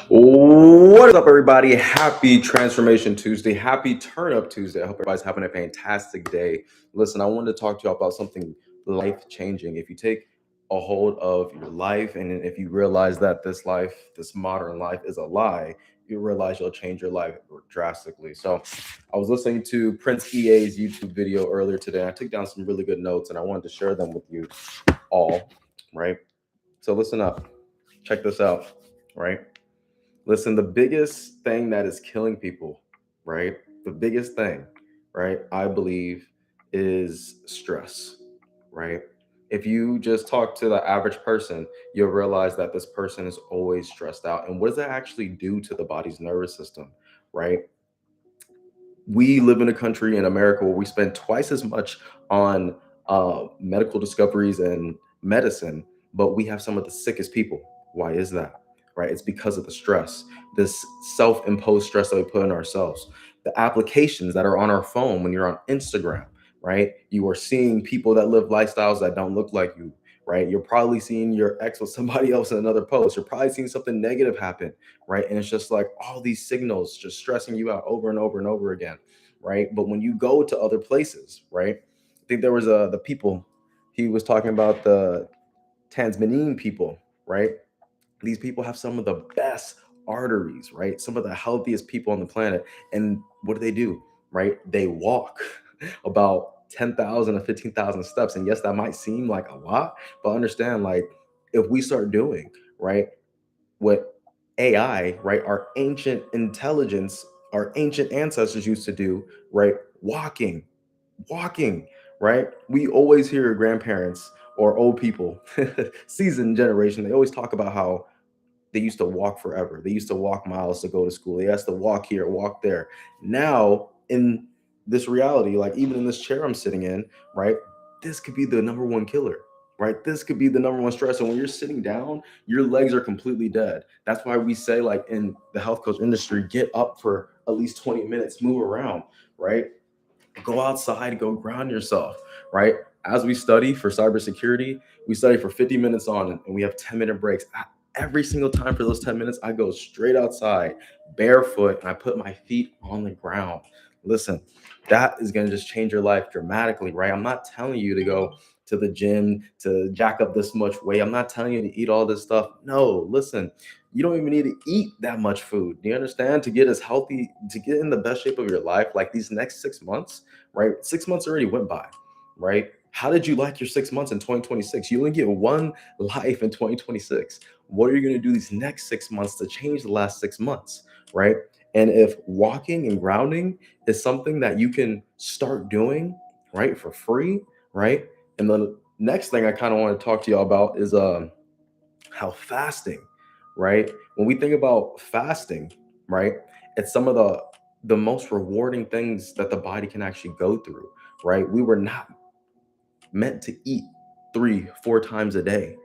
What is up, everybody? Happy Transformation Tuesday. Happy Turn Up Tuesday. I hope everybody's having a fantastic day. Listen, I wanted to talk to you about something life changing. If you take a hold of your life and if you realize that this life, this modern life, is a lie, you realize you'll change your life drastically. So, I was listening to Prince EA's YouTube video earlier today. And I took down some really good notes and I wanted to share them with you all, right? So, listen up. Check this out, right? Listen, the biggest thing that is killing people, right? The biggest thing, right? I believe is stress, right? If you just talk to the average person, you'll realize that this person is always stressed out. And what does that actually do to the body's nervous system, right? We live in a country in America where we spend twice as much on medical discoveries and medicine, but we have some of the sickest people. Why is that? Right? It's because of the stress, this self imposed stress that we put on ourselves. The applications that are on our phone when you're on Instagram, right? You are seeing people that live lifestyles that don't look like you, right? You're probably seeing your ex with somebody else in another post. You're probably seeing something negative happen, right? And it's just like all these signals just stressing you out over and over and over again, right? But when you go to other places, right? I think there was the people he was talking about, the Tasmanian people, right? These people have some of the best arteries, right? Some of the healthiest people on the planet. And what do? Right? They walk about 10,000 to 15,000 steps. And yes, that might seem like a lot, but understand, like, if we start doing, right, what AI, right, our ancient intelligence, our ancient ancestors used to do, right, walking, right? We always hear grandparents or old people, seasoned generation, they always talk about how they used to walk forever. They used to walk miles to go to school. They has to walk here, walk there. Now, in this reality, like even in this chair I'm sitting in, right? This could be the number one killer, right? This could be the number one stress. And when you're sitting down, your legs are completely dead. That's why we say, like in the health coach industry, get up for at least 20 minutes, move around, right? Go outside, go ground yourself, right? As we study for cybersecurity, we study for 50 minutes on and we have 10-minute breaks. Every single time for those 10 minutes, I go straight outside, barefoot, and I put my feet on the ground. Listen, that is going to just change your life dramatically, right? I'm not telling you to go to the gym to jack up this much weight. I'm not telling you to eat all this stuff. No, listen, you don't even need to eat that much food. Do you understand? To get as healthy, to get in the best shape of your life, like these next 6 months, right? 6 months already went by, right? How did you like your 6 months in 2026? You only get one life in 2026. What are you going to do these next 6 months to change the last 6 months, right? And if walking and grounding is something that you can start doing, right, for free, right? And the next thing I kind of want to talk to y'all about is how fasting, right? When we think about fasting, right, it's some of the most rewarding things that the body can actually go through, right? We were not meant to eat 3 4 times a day.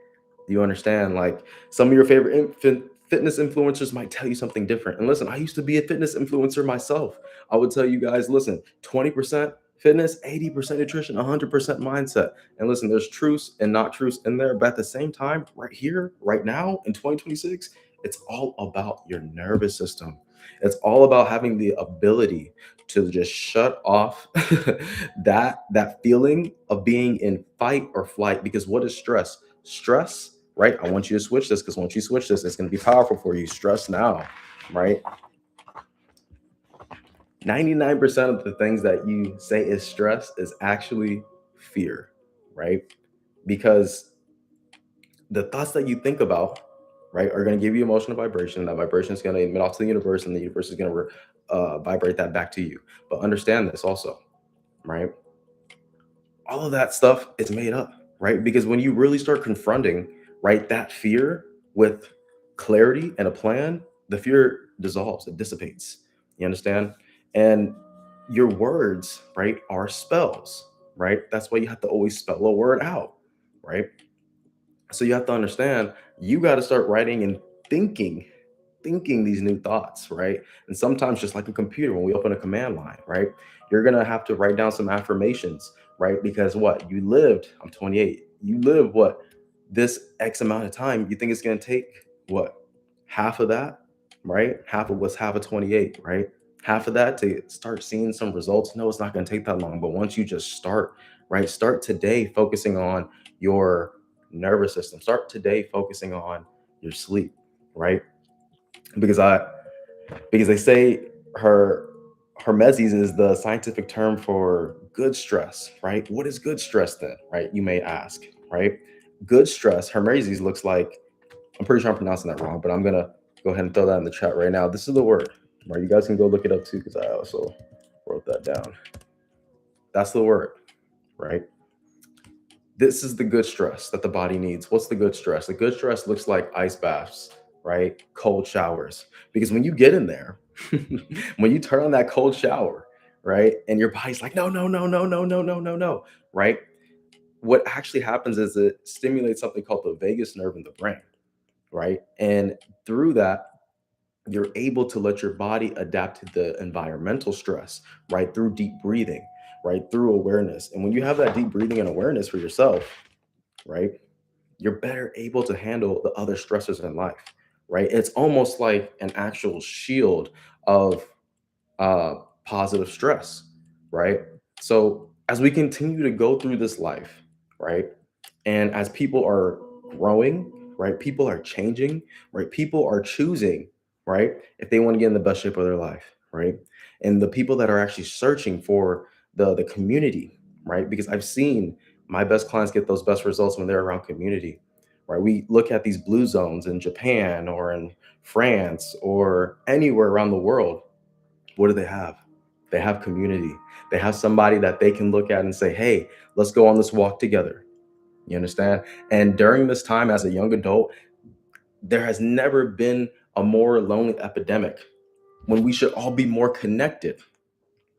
Do you understand? Like, some of your favorite fitness influencers might tell you something different. And listen, I used to be a fitness influencer myself. I would tell you guys, listen, 20% fitness, 80% nutrition, 100% mindset. And listen, there's truths and not truths in there. But at the same time, right here, right now in 2026, it's all about your nervous system. It's all about having the ability to just shut off that feeling of being in fight or flight. Because what is stress? Stress, right? I want you to switch this, because once you switch this, it's going to be powerful for you. Stress now, right? 99% of the things that you say is stress is actually fear, right? Because the thoughts that you think about, right, are going to give you emotional vibration. That vibration is going to emit off to the universe, and the universe is going to vibrate that back to you. But understand this also, right? All of that stuff is made up, right? Because when you really start confronting, right, that fear with clarity and a plan, the fear dissolves, it dissipates. You understand? And your words, right, are spells, right? That's why you have to always spell a word out, right? So you have to understand, you got to start writing and thinking these new thoughts, right? And sometimes, just like a computer, when we open a command line, right, you're gonna have to write down some affirmations, right? Because what you lived, I'm 28, you live what, this X amount of time. You think it's gonna take what, half of that, right? Half of what's half of 28, right? Half of that to start seeing some results. No, it's not going to take that long. But once you just start, right? Start today focusing on your nervous system. Start today focusing on your sleep, right? Because they say her Hermeses is the scientific term for good stress, right? What is good stress then, right? You may ask, right? Good stress, Hermeses looks like, I'm pretty sure I'm pronouncing that wrong, but I'm gonna go ahead and throw that in the chat right now. This is the word, right? You guys can go look it up too, because I also wrote that down. That's the word, right? This is the good stress that the body needs. What's the good stress? The good stress looks like ice baths, right? Cold showers. Because when you get in there, when you turn on that cold shower, right? And your body's like, no, no, no, no, no, no, no, no, no, right? What actually happens is it stimulates something called the vagus nerve in the brain, right? And through that, you're able to let your body adapt to the environmental stress, right? Through deep breathing, right? Through awareness. And when you have that deep breathing and awareness for yourself, right? You're better able to handle the other stressors in life, right? It's almost like an actual shield of uh, positive stress, right? So as we continue to go through this life, right, and as people are growing, right, people are changing, right, people are choosing, right, if they want to get in the best shape of their life, right, and the people that are actually searching for the community, right, because I've seen my best clients get those best results when they're around community, right. We look at these blue zones in Japan or in France or anywhere around the world. What do they have? They have community. They have somebody that they can look at and say, hey, let's go on this walk together. You understand? And during this time as a young adult, there has never been a more lonely epidemic when we should all be more connected,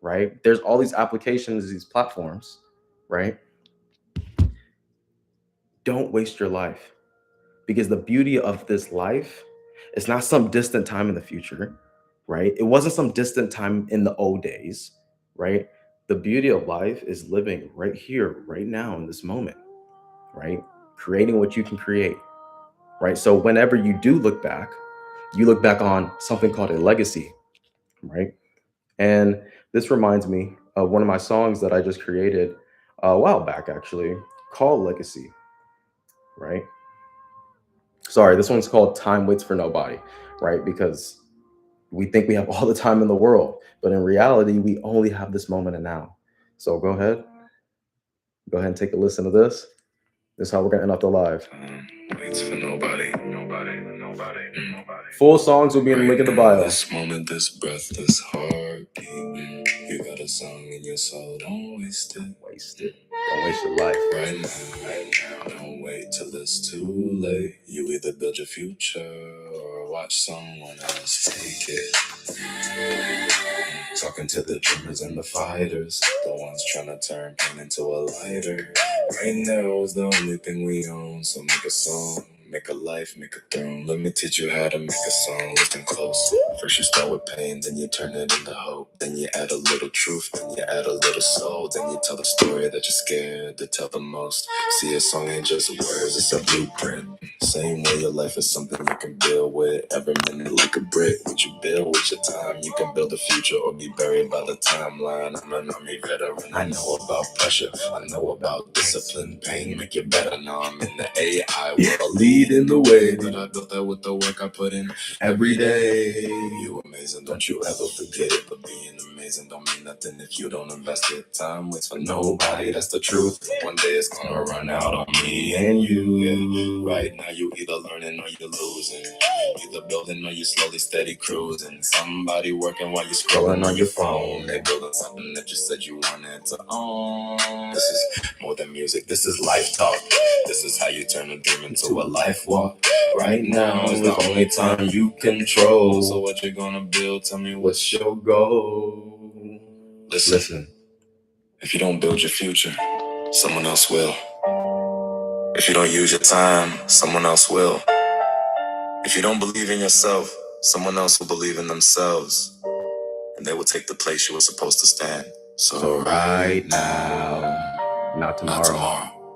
right? There's all these applications, these platforms, right? Don't waste your life, because the beauty of this life is not some distant time in the future, right? It wasn't some distant time in the old days, right? The beauty of life is living right here, right now, in this moment, right? Creating what you can create, right? So whenever you look back on something called a legacy, right? And this reminds me of one of my songs that I just created a while back, actually, called Legacy, right? Sorry, this one's called Time Waits for Nobody, right? Because we think we have all the time in the world, but in reality, we only have this moment and now. So go ahead and take a listen to this. This is how we're gonna end up the live. Waits for nobody, nobody, nobody, nobody. Full songs will be in the link in the bio. This moment, this breath, this heartbeat. You got a song in your soul, don't waste it. Waste it. Don't waste your life. Right now, don't wait till it's too late. You either build your future or watch someone else take it. Talking to the dreamers and the fighters, the ones trying to turn pain into a lighter. Right now is the only thing we own, so make a song, make a life, make a throne. Let me teach you how to make a song, listen close. First you start with pain, then you turn it into hope. Then you add a little truth, then you add a little soul. Then you tell the story that you're scared to tell the most. See, a song ain't just words, it's a blueprint. Same way your life is something you can build with. Every minute like a brick, what you build with your time. You can build a future or be buried by the timeline. I'm an army veteran, I know about pressure, I know about discipline. Pain make you better, now I'm in the AI world, leading the way. But I built that with the work I put in every day. You amazing, don't you ever forget it. But being amazing don't mean nothing if you don't invest it. Time waits for nobody, that's the truth. One day it's gonna run out on me and you. Right now you either learning or you're losing. Either building or you slowly steady cruising. Somebody working while you're scrolling on your phone. They building something that you said you wanted to own. This is more than music, this is life talk. This is how you turn a dream into a life walk. Right now is the only time you control. So what you gonna build? Tell me what's your goal. Listen. If you don't build your future, someone else will. If you don't use your time, someone else will. If you don't believe in yourself, someone else will believe in themselves. And they will take the place you were supposed to stand. So right now, not tomorrow,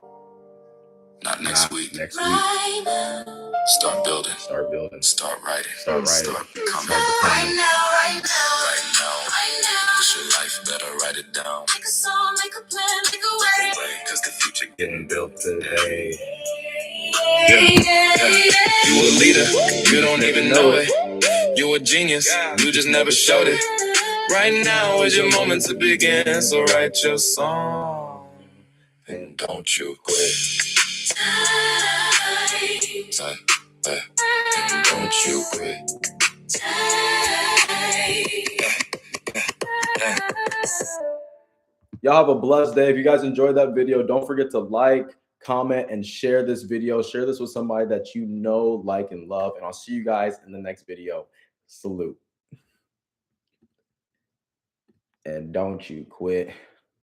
not next week. Right now. Start building. Start building. Start writing. Start writing. Start becoming. Right now, right now, Right now. right now. It's your life, better write it down. Make a song, make a plan, make a way. Cause the future getting built today. Yeah. You a leader, you don't even know it. You a genius, you just never showed it. Right now is your moment to begin, so write your song. And don't you quit. Time. And don't you quit. Y'all have a blessed day. If you guys enjoyed that video, don't forget to like, comment, and share this video. Share this with somebody that you know, like, and love. And I'll see you guys in the next video. Salute. And don't you quit.